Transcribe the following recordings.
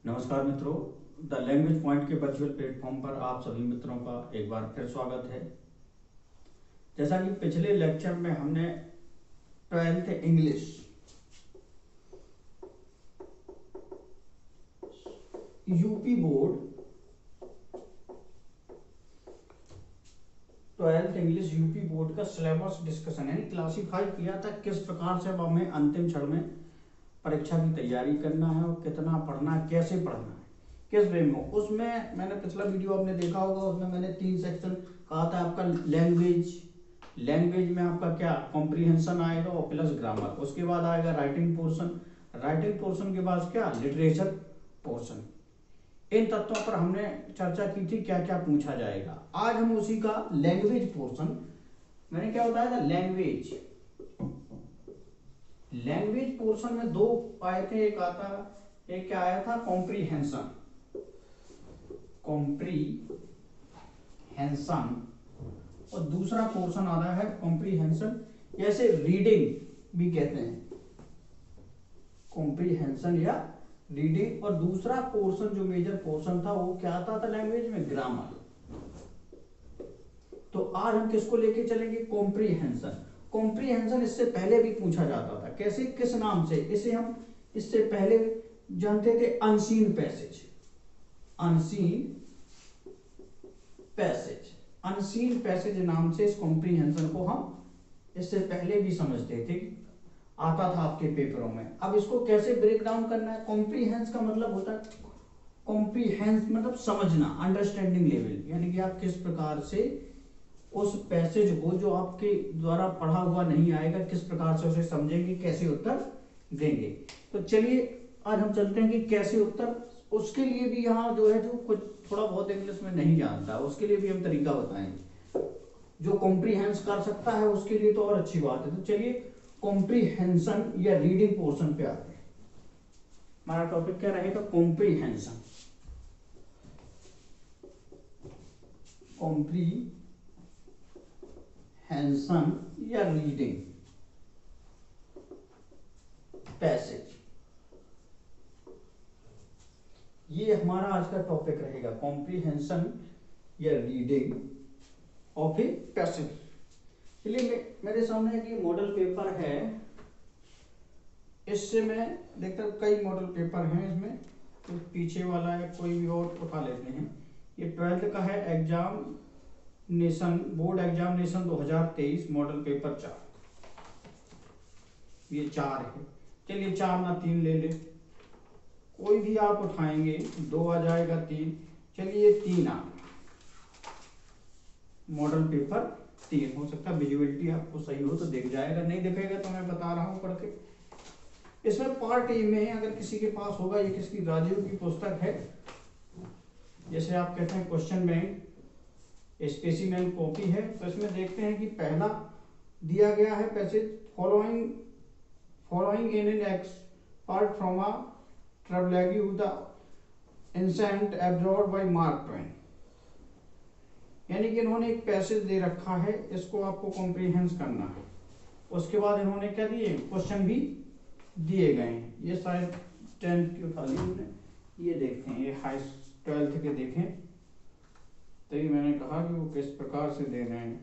नमस्कार मित्रों, the language point के वर्चुअल प्लेटफॉर्म पर आप सभी मित्रों का एक बार फिर स्वागत है। जैसा कि पिछले लेक्चर में हमने 12th English UP board 12th English UP board का सिलेबस डिस्कशन यानी क्लासीफाई किया था किस प्रकार से अब हमें अंतिम क्षण में परीक्षा की तैयारी करना है और कितना पढ़ना है, कैसे पढ़ना है, किस वे में। उसमें मैंने पिछला वीडियो आपने देखा होगा, उसमें मैंने 3 सेक्शन कहा था। आपका लैंग्वेज में आपका क्या कॉम्प्रीहेंशन आएगा और प्लस ग्रामर। उसके बाद आएगा राइटिंग पोर्शन के बाद क्या लिटरेचर पोर्शन। इन तत्वों पर हमने चर्चा की थी क्या क्या पूछा जाएगा। आज हम उसी का लैंग्वेज पोर्शन, मैंने क्या बताया था, लैंग्वेज पोर्शन में 2 आए थे। एक क्या आया था, कॉम्प्रीहेंशन और दूसरा पोर्शन आ रहा है कॉम्प्रीहेंशन, जैसे रीडिंग भी कहते हैं, कॉम्प्रीहेंशन या रीडिंग। और दूसरा पोर्शन जो मेजर पोर्शन था वो क्या आता था लैंग्वेज में, ग्रामर। तो आज हम किसको लेके चलेंगे, कॉम्प्रीहेंशन इससे पहले भी पूछा जाता था। कैसे, किस नाम से? इसे हम इससे पहले जानते थे अनसीन पैसेज नाम से इस कॉम्प्रीहेंशन को हम इससे पहले भी समझते थे, आता था आपके पेपरों में। अब इसको कैसे ब्रेक डाउन करना है। कॉम्प्रीहेंस का मतलब होता है, कॉम्प्रीहेंस मतलब समझना, अंडरस्टैंडिंग लेवल, यानी कि आप किस प्रकार से उस पैसेज को जो आपके द्वारा पढ़ा हुआ नहीं आएगा, किस प्रकार से उसे समझेंगे, कैसे उत्तर देंगे। तो चलिए आज हम चलते हैं कि कैसे उत्तर। उसके लिए भी यहाँ जो है, जो कुछ थोड़ा बहुत इंग्लिश में नहीं जानता, उसके लिए भी हम तरीका बताएंगे। जो कॉम्प्रीहेंस कर सकता है उसके लिए तो और अच्छी बात है। तो चलिए कॉम्प्रीहेंशन या रीडिंग पोर्शन पे आते हैं। हमारा टॉपिक क्या रहेगा, कॉम्प्रीहेंशन या रीडिंग पैसेज, ये हमारा आज का टॉपिक रहेगा, कॉम्प्रीहेंशन या रीडिंग ऑफ ए पैसेज। चलिए मेरे सामने एक मॉडल पेपर है, इससे मैं देखता हूँ कई मॉडल पेपर हैं इसमें, तो पीछे वाला है, कोई भी और उठा लेते हैं। ये 12th का है, बोर्ड एग्जामिनेशन 2023, मॉडल पेपर 4। ये 4 है, चलिए 4 ना 3 ले ले, कोई भी आप उठाएंगे, 2 आ जाएगा, 3, चलिए 3 आ, मॉडल पेपर 3 हो सकता है। विजुअलिटी आपको सही हो तो दिख जाएगा, नहीं दिखेगा तो मैं बता रहा हूं पढ़ के। इसमें पार्ट ए में अगर किसी के पास होगा, ये किसकी, राजीव की पुस्तक है, जैसे आप कहते हैं क्वेश्चन बैंक स्पेसिमेन कॉपी है। तो इसमें देखते हैं कि पहला दिया गया है passage, following in an expert from a travelogue with the innocent abroad by Mark Twain. यानी कि इन्होंने एक पैसेज दे रखा है, इसको आपको कॉम्प्रीहेंस करना है। उसके बाद इन्होंने क्या दिए, क्वेश्चन भी दिए गए हैं। ये शायद 10th की उठा ली हमने, ये देखते हैं, ये हाई 12th के देखें, तो ये मैंने कहा कि वो किस प्रकार से दे रहे हैं।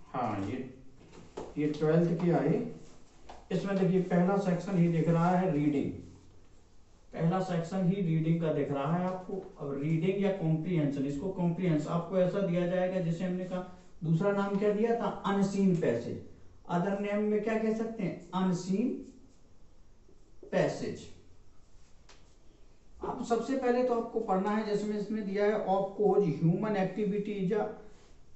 हाँ, ये 12th की आई। इसमें देखिए पहला सेक्शन ही दिख रहा है रीडिंग, पहला सेक्शन ही रीडिंग का दिख रहा है आपको। अब रीडिंग या कॉम्प्रीहेंशन, इसको कॉम्प्रीहेंस आपको ऐसा दिया जाएगा जैसे हमने कहा, दूसरा नाम क्या दिया था, अनसीन पैसेज। अदर नेम में क्या कह सकते हैं, अनसीन पैसेज। अब सबसे पहले तो आपको पढ़ना है, जैसे इसमें दिया है, of course human activity is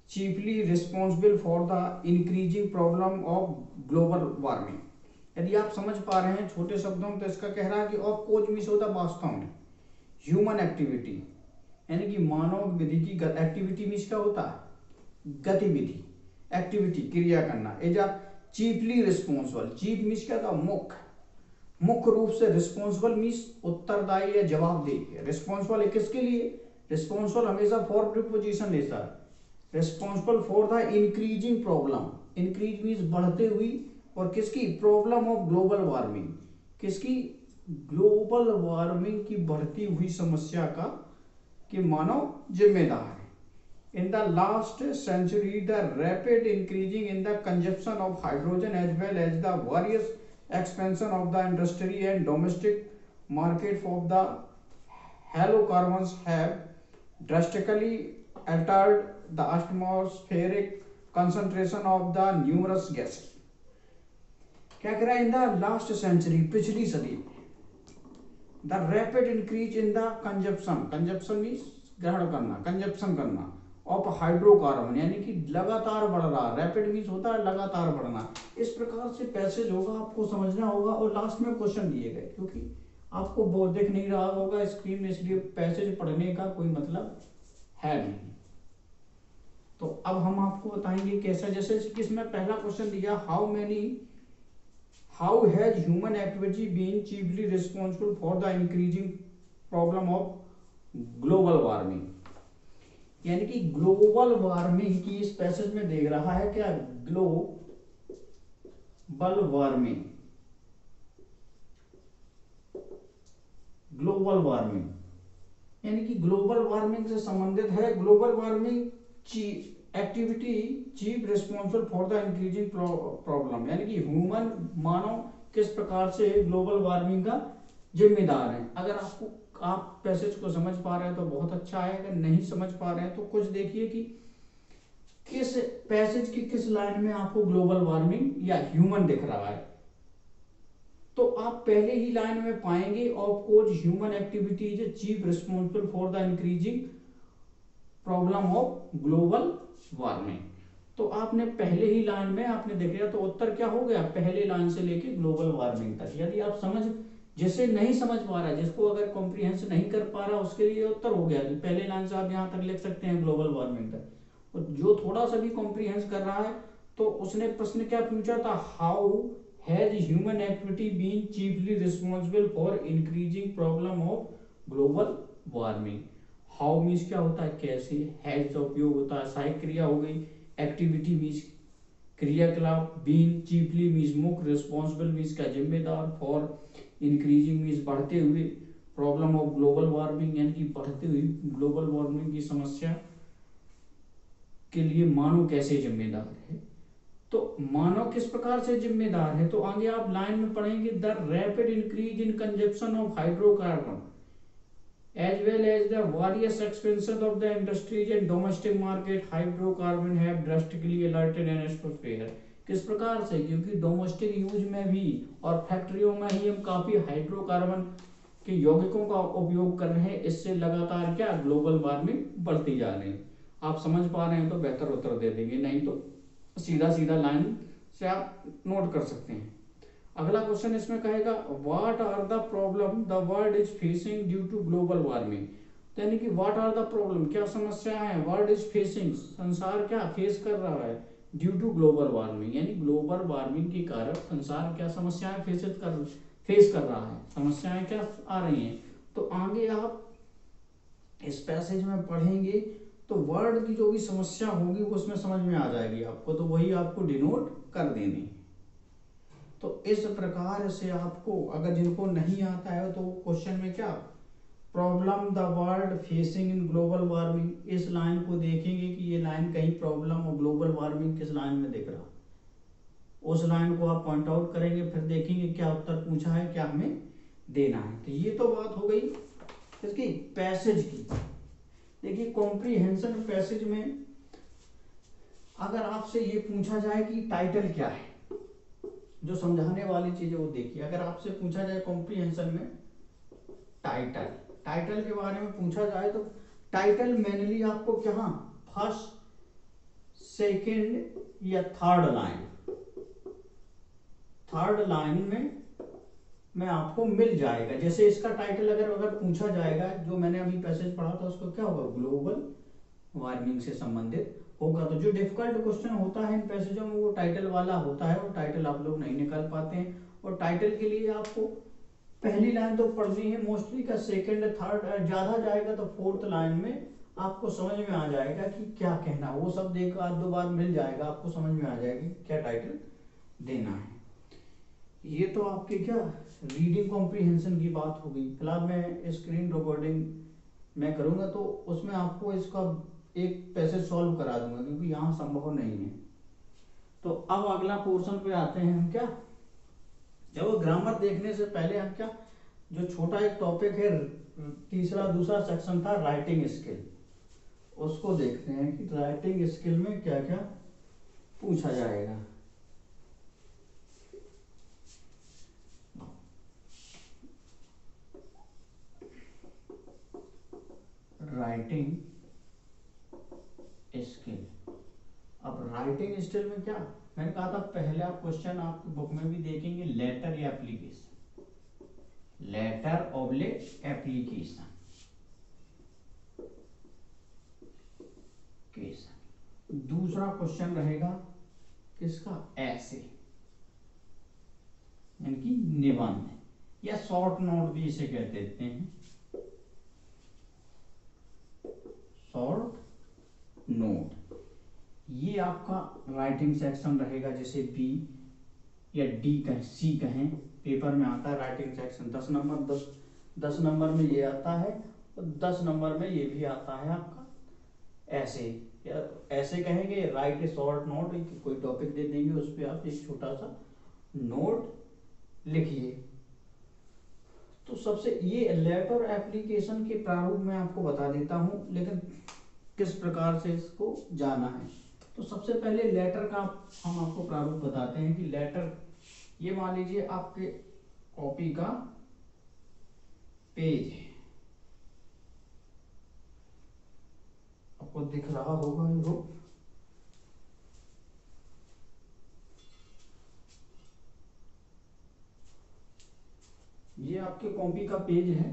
chiefly responsible for the increasing problem of global warming. यदि आप समझ पा रहे हैं छोटे शब्दों में, तो इसका कह रहा है कि ऑफ कोर्स मीन्स होता है वास्तव में, ह्यूमन एक्टिविटी यानी कि मानव विधि की एक्टिविटी मीन्स क्या होता है, गतिविधि, एक्टिविटी क्रिया करना। Is chiefly responsible, chief means क्या था, मुख्य रूप से, रिस्पॉन्सिबल मीन्स उत्तरदायी या जवाबदेह। रिस्पॉन्सिबल है किसके लिए, रिस्पॉन्सिबल हमेशा फॉर प्रीपोजिशन लेता है, responsible for the increasing problem, increase means बढ़ते हुई, और किसकी, प्रॉब्लम ऑफ ग्लोबल वार्मिंग, किसकी, ग्लोबल वार्मिंग की बढ़ती हुई समस्या का कि मानव जिम्मेदार है। In the last century, the rapid increasing in the consumption of hydrogen as well as the various expansion of the industry and domestic market of the halocarbons have drastically altered the atmospheric concentration of the numerous gases. क्या कह रहा है? In the last century, पिछली सदी में, the rapid increase in the consumption, consumption means ग्रहण करना, consumption करना, ऑफ हाइड्रोकार्बन यानी कि लगातार बढ़ रहा, रैपिड मीन्स होता है लगातार बढ़ना। इस प्रकार से पैसेज होगा, आपको समझना होगा, और लास्ट में क्वेश्चन दिए गए, क्योंकि आपको वो दिख नहीं रहा होगा स्क्रीन में, इसलिए पैसेज पढ़ने का कोई मतलब है नहीं। तो अब हम आपको बताएंगे कैसा, जैसे इसमें पहला क्वेश्चन दिया, how has human activity been chiefly responsible for the increasing problem of global warming, यानी कि ग्लोबल वार्मिंग की इस पैसेज में देख रहा है क्या, ग्लोबल वार्मिंग, ग्लोबल वार्मिंग यानी कि ग्लोबल वार्मिंग से संबंधित है। Global warming activity chief responsible for the increasing problem, यानी कि ह्यूमन, मानव किस प्रकार से ग्लोबल वार्मिंग का जिम्मेदार है। अगर आप पैसेज को समझ पा रहे हैं तो बहुत अच्छा है, अगर नहीं समझ पा रहे हैं तो कुछ देखिए कि किस पैसेज की किस लाइन में आपको ग्लोबल वार्मिंग या ह्यूमन दिख रहा है। तो आप पहले ही लाइन में पाएंगे, of course human activity is chief responsible for the increasing problem of global warming. तो आपने पहले ही लाइन में आपने देख लिया, तो उत्तर क्या हो गया, पहले लाइन से लेके ग्लोबल वार्मिंग तक। यदि आप जिसे नहीं समझ पा रहा है, जिसको अगर कॉम्प्रिहेंशन नहीं कर पा रहा, उसके लिए उत्तर हो गया, तो पहले लाइन से आप यहाँ तक लिख सकते हैं ग्लोबल वार्मिंग तक। और जो थोड़ा सा भी कॉम्प्रिहेंस कर रहा है, तो उसने प्रश्न क्या पूछा था, how has human activity been chiefly responsible for increasing problem of global warming. How means क्या होता है, कैसे, हैज का उपयोग होता है, सहायक क्रिया हो गई, एक्टिविटी मीन्स क्रियाकलाप, बीन चीफली मीन्स मुख्य, रिस्पॉन्सिबल मीन्स का जिम्मेदार, फॉर इंक्रीजिंग मीन्स बढ़ते हुए, प्रॉब्लम ऑफ ग्लोबल वार्मिंग यानी कि बढ़ती हुई ग्लोबल वार्मिंग की समस्या के लिए मानव कैसे जिम्मेदार है। तो मानव किस प्रकार से जिम्मेदार है, तो आगे आप लाइन में पढ़ेंगे, the rapid increase in consumption of hydrocarbon as well as the various expansion of the industries and domestic market, hydrocarbon have drastically altered an atmosphere। किस प्रकार से, क्योंकि डोमेस्टिक यूज में भी और फैक्ट्रियों में ही हम काफी हाइड्रोकार्बन के यौगिकों का उपयोग कर रहे हैं, इससे लगातार क्या ग्लोबल वार्मिंग बढ़ती जा रही है। आप समझ पा रहे हैं तो बेहतर उत्तर दे देंगे, नहीं तो सीधा सीधा लाइन से आप नोट कर सकते हैं। अगला क्वेश्चन इसमें कहेगा, what are the problem the world is facing due to global warming, यानी कि व्हाट आर द प्रॉब्लम, क्या समस्या है, वर्ल्ड इज फेसिंग, संसार क्या फेस कर रहा है, ड्यू टू ग्लोबल वार्मिंग, यानी ग्लोबल वार्मिंग के कारण संसार क्या समस्याएं फेस कर रहा है, समस्याएं क्या आ रही हैं। तो आगे आप इस पैसेज में पढ़ेंगे तो वर्ल्ड की जो भी समस्या होगी वो उसमें समझ में आ जाएगी आपको, तो वही आपको डिनोट कर देनी। तो इस प्रकार से आपको, अगर जिनको नहीं आता है तो क्वेश्चन में क्या, problem the world facing in global warming, इस लाइन को देखेंगे कि ये लाइन कहीं प्रॉब्लम और ग्लोबल वार्मिंग किस लाइन में दिख रहा, उस लाइन को आप पॉइंट आउट करेंगे, फिर देखेंगे क्या उत्तर पूछा है, क्या हमें देना है। तो ये तो बात हो गई इसकी पैसेज की। देखिए कॉम्प्रिहेंशन पैसेज में अगर आपसे ये पूछा जाए कि टाइटल क्या है, जो समझाने वाली चीज है वो देखिए। अगर आपसे पूछा जाए कॉम्प्रिहेंशन में टाइटल के बारे में पूछा जाए, तो टाइटल मेनली आपको क्या, फर्स्ट, सेकंड या थर्ड लाइन में आपको मिल जाएगा। जैसे इसका टाइटल अगर पूछा जाएगा, जो मैंने अभी पैसेज पढ़ा था उसको क्या होगा, ग्लोबल वार्मिंग से संबंधित होगा। तो जो डिफिकल्ट क्वेश्चन होता है इन पैसेजों में वो टाइटल वाला होता है, और टाइटल आप लोग नहीं निकाल पाते हैं। और टाइटल के लिए आपको पहली लाइन तो पढ़नी है मोस्टली का, सेकंड थर्ड ज्यादा जाएगा तो फोर्थ लाइन में आपको समझ में आ जाएगा कि क्या कहना, वो सब देख आज दो बार मिल जाएगा, आपको समझ में आ जाएगी क्या टाइटल देना है। ये तो आपके क्या रीडिंग कॉम्प्रीहेंशन की बात हो गई। फिलहाल मैं स्क्रीन रिकॉर्डिंग मैं करूँगा तो उसमें आपको इसका एक पैसेज सॉल्व करा दूंगा, क्योंकि यहाँ संभव नहीं है। तो अब अगला पोर्शन पे आते हैं हम। क्या जब ग्रामर देखने से पहले हम क्या, जो छोटा एक टॉपिक है, तीसरा दूसरा सेक्शन था राइटिंग स्किल, उसको देखते हैं कि राइटिंग स्किल में क्या क्या पूछा जाएगा। Writing skill. अब राइटिंग स्किल में क्या, मैंने कहा था पहला क्वेश्चन आपकी बुक में भी देखेंगे, लेटर या एप्लीकेशन, लेटर ऑब्लिक एप्लीकेशन। दूसरा क्वेश्चन रहेगा किसका, ऐसे यानी कि निबंध या शॉर्ट नोट भी इसे कह देते हैं, शॉर्ट नोट। ये आपका राइटिंग सेक्शन रहेगा, जैसे बी या डी कहें, सी कहें, पेपर में आता है राइटिंग सेक्शन 10 नंबर, 10 नंबर में ये आता है, और 10 नंबर में ये भी आता है आपका ऐसे, या ऐसे कहेंगे राइट ए शॉर्ट नोट, कोई टॉपिक दे देंगे उस पर आप एक छोटा सा नोट लिखिए। तो सबसे ये लेटर एप्लीकेशन के प्रारूप में आपको बता देता हूं, लेकिन किस प्रकार से इसको जाना है। तो सबसे पहले लेटर का हम आपको प्रारूप बताते हैं कि लेटर, ये मान लीजिए आपके कॉपी का पेज है, आपको दिख रहा होगा ये रो, ये आपके कॉपी का पेज है।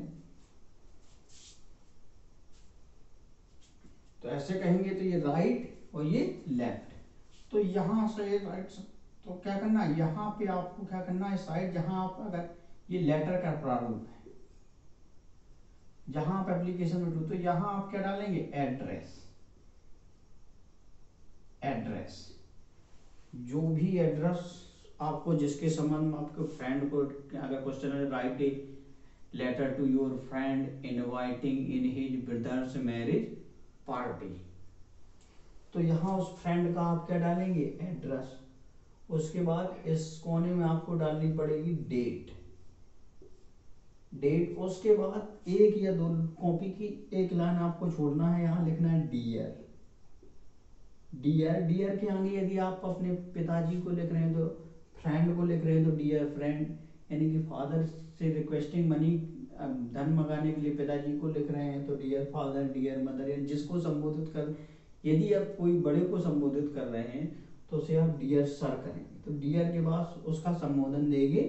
तो ऐसे कहेंगे तो ये राइट और ये लेफ्ट। तो यहां से राइट, तो क्या करना है, यहाँ पे आपको क्या करना है, साइड जहां आप, अगर ये लेटर का प्रारूप है, जहां आप एप्लीकेशन में, तो यहां आप क्या डालेंगे, एड्रेस, एड्रेस, जो भी एड्रेस आपको जिसके संबंध में आपके फ्रेंड को, अगर क्वेश्चन है write a letter to your friend inviting in his brother's marriage party, तो यहाँ उस फ्रेंड का आप क्या डालेंगे, एड्रेस। उसके बाद इस कोने में आपको डालनी पड़ेगी डेट, डेट। उसके बाद एक या दो कॉपी की एक लाइन आपको छोड़ना है, यहाँ लिखना है डियर, डियर। डियर के आगे यदि आप अपने पिताजी को लिख रहे हैं, तो फ्रेंड को लिख रहे हैं तो डियर फ्रेंड, यानी कि फादर से रिक्वेस्टिंग मनी, धन मंगाने के लिए पिताजी को लिख रहे हैं तो डियर फादर, डियर मदर, यानी जिसको संबोधित कर, यदि आप कोई बड़े को संबोधित कर रहे हैं तो उसे आप डियर सर करेंगे, तो डियर के बाद उसका संबोधन देंगे।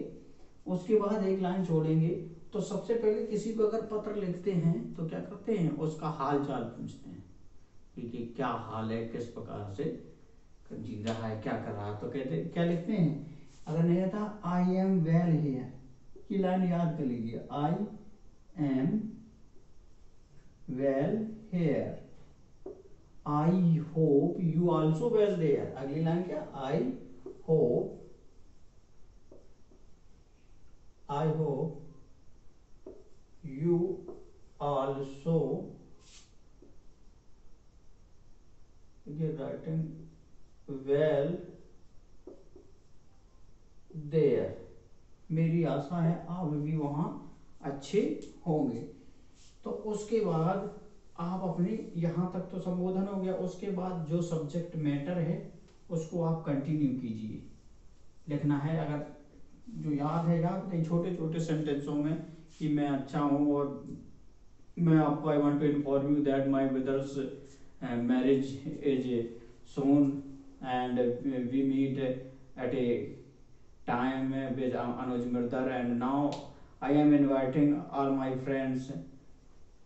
उसके बाद एक लाइन छोड़ेंगे। तो सबसे पहले किसी को अगर पत्र लिखते हैं तो क्या करते हैं, उसका हाल चाल पूछते हैं कि क्या हाल है, किस प्रकार से जी रहा है, क्या कर रहा है। तो कहते क्या लिखते हैं, अगर नहीं था आई एम वेल हियर, की लाइन याद कर लीजिए, I am well here, I hope you also well there. अगली लाइन क्या, I hope you also, writing well there, मेरी आशा है आप भी वहां अच्छे होंगे। तो उसके बाद आप अपने यहाँ तक तो संबोधन हो गया। उसके बाद जो सब्जेक्ट मैटर है उसको आप कंटिन्यू कीजिए, लिखना है। अगर जो याद है याद नहीं, छोटे छोटे सेंटेंसों में कि मैं अच्छा हूँ, और मैं आपको I want to inform you that my brother's marriage is soon and we meet at a time with Anuj Mirdar, and now I am inviting all my friends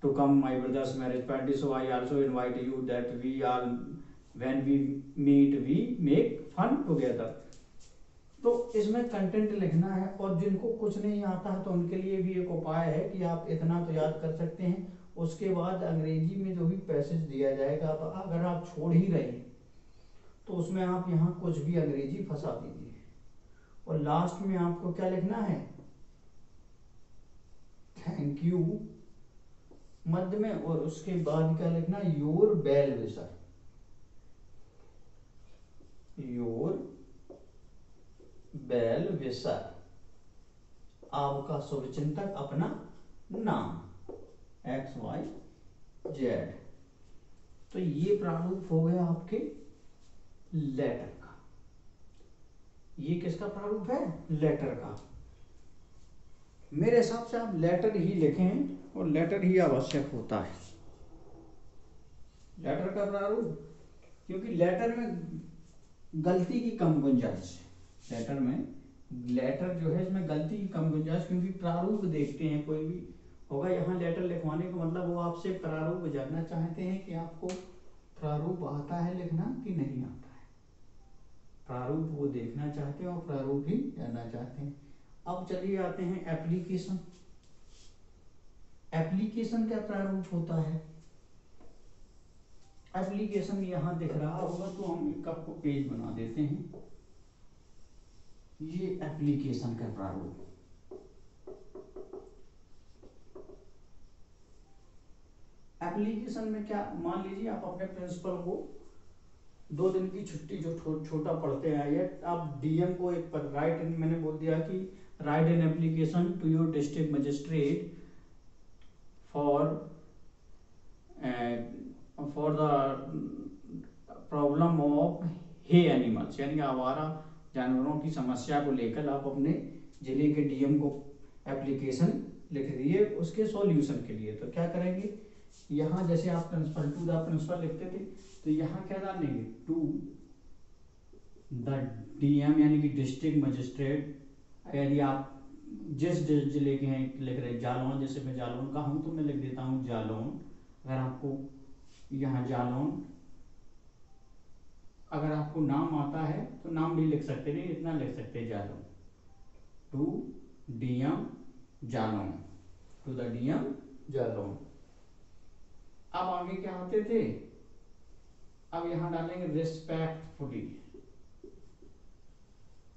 to come my brother's marriage party, so I also invite you that we all, when we meet we make fun together। तो इसमें content लिखना है। और जिनको कुछ नहीं आता है तो उनके लिए भी एक उपाय है कि आप इतना तो याद कर सकते हैं। उसके बाद अंग्रेजी में जो भी पैसेज दिया जाएगा, अगर आप छोड़ ही रहे हैं तो उसमें आप यहाँ कुछ भी अंग्रेजी फंसा दीजिए। और लास्ट में आपको क्या लिखना है, थैंक यू मध्य में, और उसके बाद क्या लिखना, your well wisher, your well wisher, आपका शुभचिंतक, अपना नाम XYZ। तो ये प्रारूप हो गया आपके लेटर का। ये किसका प्रारूप है, लेटर का। मेरे हिसाब से आप लेटर ही लिखें और लेटर ही आवश्यक होता है, लेटर का प्रारूप, क्योंकि लेटर में गलती की कम गुंजाइश है। लेटर में, लेटर जो है इसमें गलती की कम गुंजाइश, क्योंकि प्रारूप देखते हैं, कोई भी होगा यहाँ लेटर लिखवाने का मतलब वो आपसे प्रारूप जानना चाहते हैं कि आपको प्रारूप आता है लिखना कि नहीं आता है। प्रारूप वो देखना चाहते हैं और प्रारूप ही जानना चाहते हैं। अब चलिए आते हैं एप्लीकेशन। एप्लीकेशन का प्रारूप होता है, एप्लीकेशन यहाँ दिख रहा होगा तो हम एक आपको पेज बना देते हैं। ये एप्लीकेशन का प्रारूप, एप्लीकेशन में क्या, मान लीजिए आप अपने प्रिंसिपल को 2 दिन की छुट्टी, जो छोटा पढ़ते हैं ये, आप डीएम को एक पर राइट इन, मैंने बोल दिया कि write an application to your district magistrate for the problem of hey animals, यानी आवारा जानवरों की समस्या को लेकर आप अपने जिले के डीएम को एप्लीकेशन लिख दिए उसके सॉल्यूशन के लिए। तो क्या करेंगे, यहाँ जैसे आप प्रिंसिपल टू द प्रिंसिपल लिखते थे, तो यहाँ क्या डालेंगे, टू द डीएम यानी कि डिस्ट्रिक्ट मजिस्ट्रेट। यदि आप जिस जिले के हैं लिख रहे, जालौन, जैसे मैं जालौन का हूँ तो मैं लिख देता हूँ जालौन। अगर आपको यहाँ जालौन, अगर आपको नाम आता है तो नाम भी लिख सकते, नहीं इतना लिख सकते, Jalaun to DM Jalaun, to the DM Jalaun. अब आगे क्या होते थे, अब यहां डालेंगे रिस्पेक्टफुली,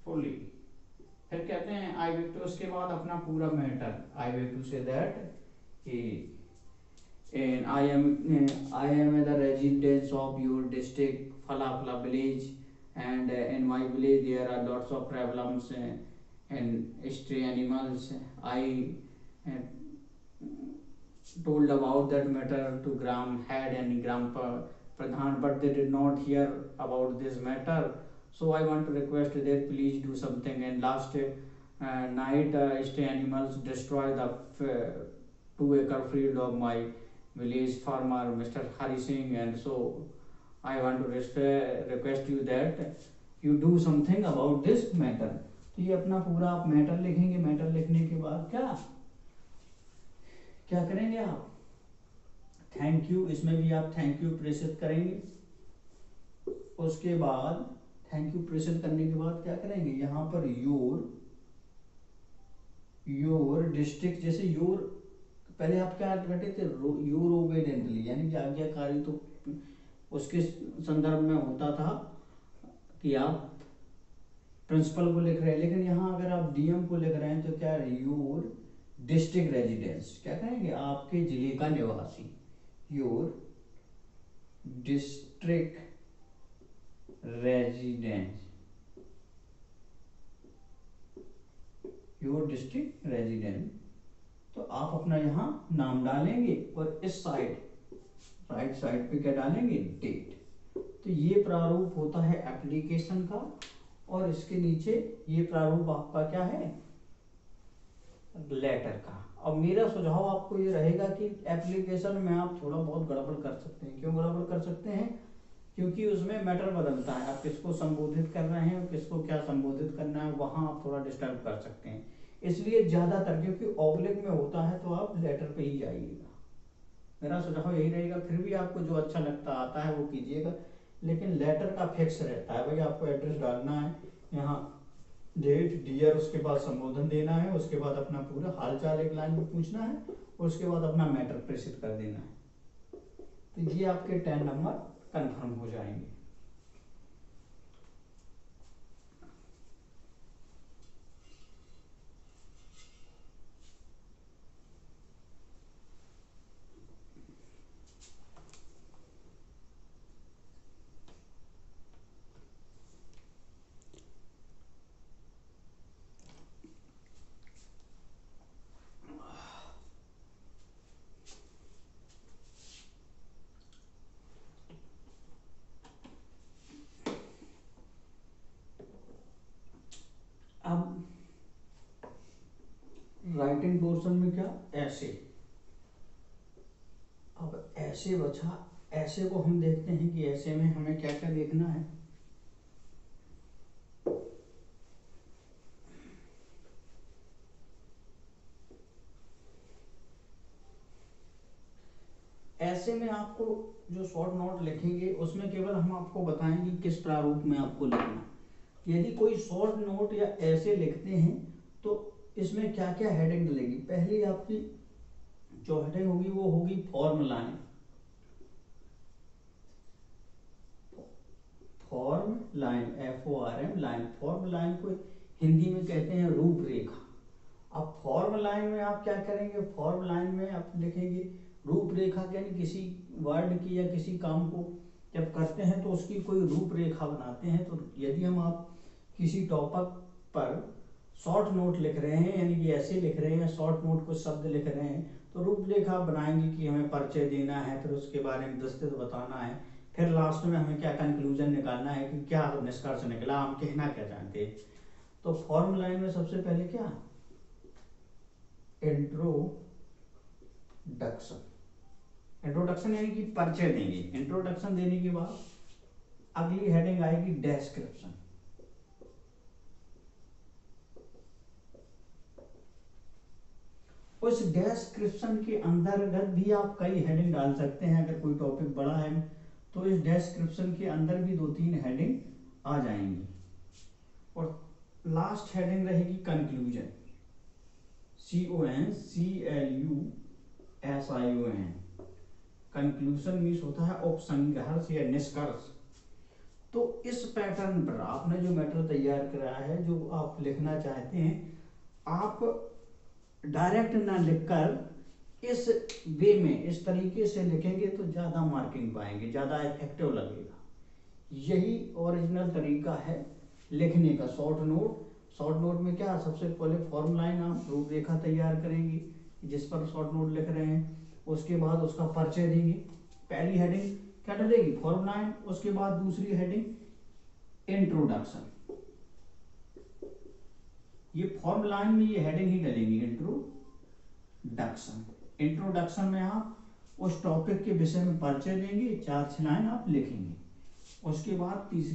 फुली। फिर कहते हैं आई विल टू, उसके बाद अपना पूरा matter, I will to say that and I am the residents of your district Phala Phala village, and in my village there are lots of problems and stray animals. I told about that matter to Gram head and Gram Pradhan, but they did not hear about this matter. So I want to request that please do something. And last night stray animals destroy the 2-acre field of my village farmer Mr. Hari Singh, and so I want to request you that you do something about this matter. तो ये अपना पूरा आप matter लिखेंगे। Matter लिखने के बाद क्या करेंगे आप, थैंक यू, इसमें भी आप थैंक यू प्रेषित करेंगे। उसके बाद थैंक यू प्रेषित करने के बाद क्या करेंगे, यहाँ पर योर डिस्ट्रिक्ट, जैसे योर, पहले आप क्या करते थे, योर ओबेडेंटली, यानी कि आज्ञाकारी, तो उसके संदर्भ में होता था कि आप प्रिंसिपल को लिख रहे हैं, लेकिन यहाँ अगर आप डीएम को लिख रहे हैं तो क्या है, योर डिस्ट्रिक्ट रेजिडेंस, क्या कहेंगे, आपके जिले का निवासी, your district residence, your district resident. तो आप अपना यहाँ नाम डालेंगे और इस साइड, राइट साइड पे क्या डालेंगे, डेट। तो ये प्रारूप होता है एप्लीकेशन का, और इसके नीचे ये प्रारूप आपका क्या है, लेटर का। अब मेरा सुझाव आपको ये रहेगा कि एप्लीकेशन में आप थोड़ा बहुत गड़बड़ कर सकते हैं। क्यों गड़बड़ कर सकते हैं, क्योंकि उसमें मैटर बदलता है, आप किसको संबोधित कर रहे हैं और किसको क्या संबोधित करना है, वहां आप थोड़ा डिस्टर्ब कर सकते हैं। इसलिए ज्यादातर, क्योंकि ऑब्लिक में होता है, तो आप लेटर पे ही जाइएगा। मेरा सुझाव यही रहेगा। फिर भी आपको जो अच्छा लगता आता है वो कीजिएगा, लेकिन लेटर का फिक्स रहता है, भाई आपको एड्रेस डालना है, यहाँ डेट डियर, उसके बाद संबोधन देना है, उसके बाद अपना पूरा हालचाल एक लाइन में पूछना है, और उसके बाद अपना मैटर प्रेषित कर देना है। तो ये आपके 10 नंबर कंफर्म हो जाएंगे। राइटिंग पोर्शन में क्या, ऐसे। अब ऐसे बचा, ऐसे को हम देखते हैं कि ऐसे में हमें क्या क्या देखना है। ऐसे में आपको जो शॉर्ट नोट लिखेंगे उसमें केवल हम आपको बताएंगे किस प्रारूप में आपको लिखना। यदि कोई शॉर्ट नोट या ऐसे लिखते हैं तो इसमें क्या क्या हेडिंग डलेगी। पहली आपकी जो हेडिंग होगी वो होगी form line. Form line, FORM line. Form line को हिंदी में कहते हैं रूपरेखा। अब फॉर्म लाइन में आप क्या करेंगे, फॉर्म लाइन में आप लिखेंगे रूपरेखा, यानी किसी वर्ड की या किसी काम को जब करते हैं तो उसकी कोई रूपरेखा बनाते हैं। तो यदि हम आप किसी टॉपिक पर शॉर्ट नोट लिख रहे हैं, यानी कि ऐसे लिख रहे हैं, शॉर्ट नोट कुछ शब्द लिख रहे हैं, तो रूपरेखा बनाएंगे कि हमें परिचय देना है, फिर उसके बारे में विस्तृत बताना है, फिर लास्ट में हमें क्या कंक्लूजन निकालना है कि क्या निष्कर्ष निकला, हम कहना क्या चाहते हैं। तो फॉर्म लाइन में सबसे पहले क्या, इंट्रोडक्शन। इंट्रोडक्शन यानी कि परिचय देंगे। इंट्रोडक्शन देने के बाद अगली हेडिंग आएगी डेस्क्रिप्शन। उस डेस्क्रिप्शन के अंतर्गत भी आप कई हेडिंग डाल सकते हैं। अगर कोई टॉपिक बड़ा है तो इस डेस्क्रिप्शन के अंदर भी 2-3 हेडिंग आ जाएंगी। और लास्ट हेडिंग रहेगी कंक्लूजन, CONCLUSION। कंक्लूजन मीन्स होता है उपसंघर्ष या निष्कर्ष। तो इस पैटर्न पर आपने जो मैटर तैयार करा है, जो आप लिखना चाहते हैं, आप डायरेक्ट ना लिखकर इस वे में, इस तरीके से लिखेंगे तो ज़्यादा मार्किंग पाएंगे, ज़्यादा इफेक्टिव लगेगा। यही ओरिजिनल तरीका है लिखने का। शॉर्ट नोट में क्या, सबसे पहले फॉर्म लाइन आप रूपरेखा तैयार करेंगे जिस पर शॉर्ट नोट लिख रहे हैं, उसके बाद उसका परिचय देंगे। पहली हेडिंग क्या डलेगी, फॉर्म लाइन, उसके बाद दूसरी हेडिंग इंट्रोडक्शन। ये फॉर्म लाइन में ये हेडिंग ही डलेगी, इंट्रोडक्शन। इंट्रोडक्शन में आप उस टॉपिक के विषय में परिचय देंगे, 4-6 लाइन आप लिखेंगे। उसके बाद तीसरी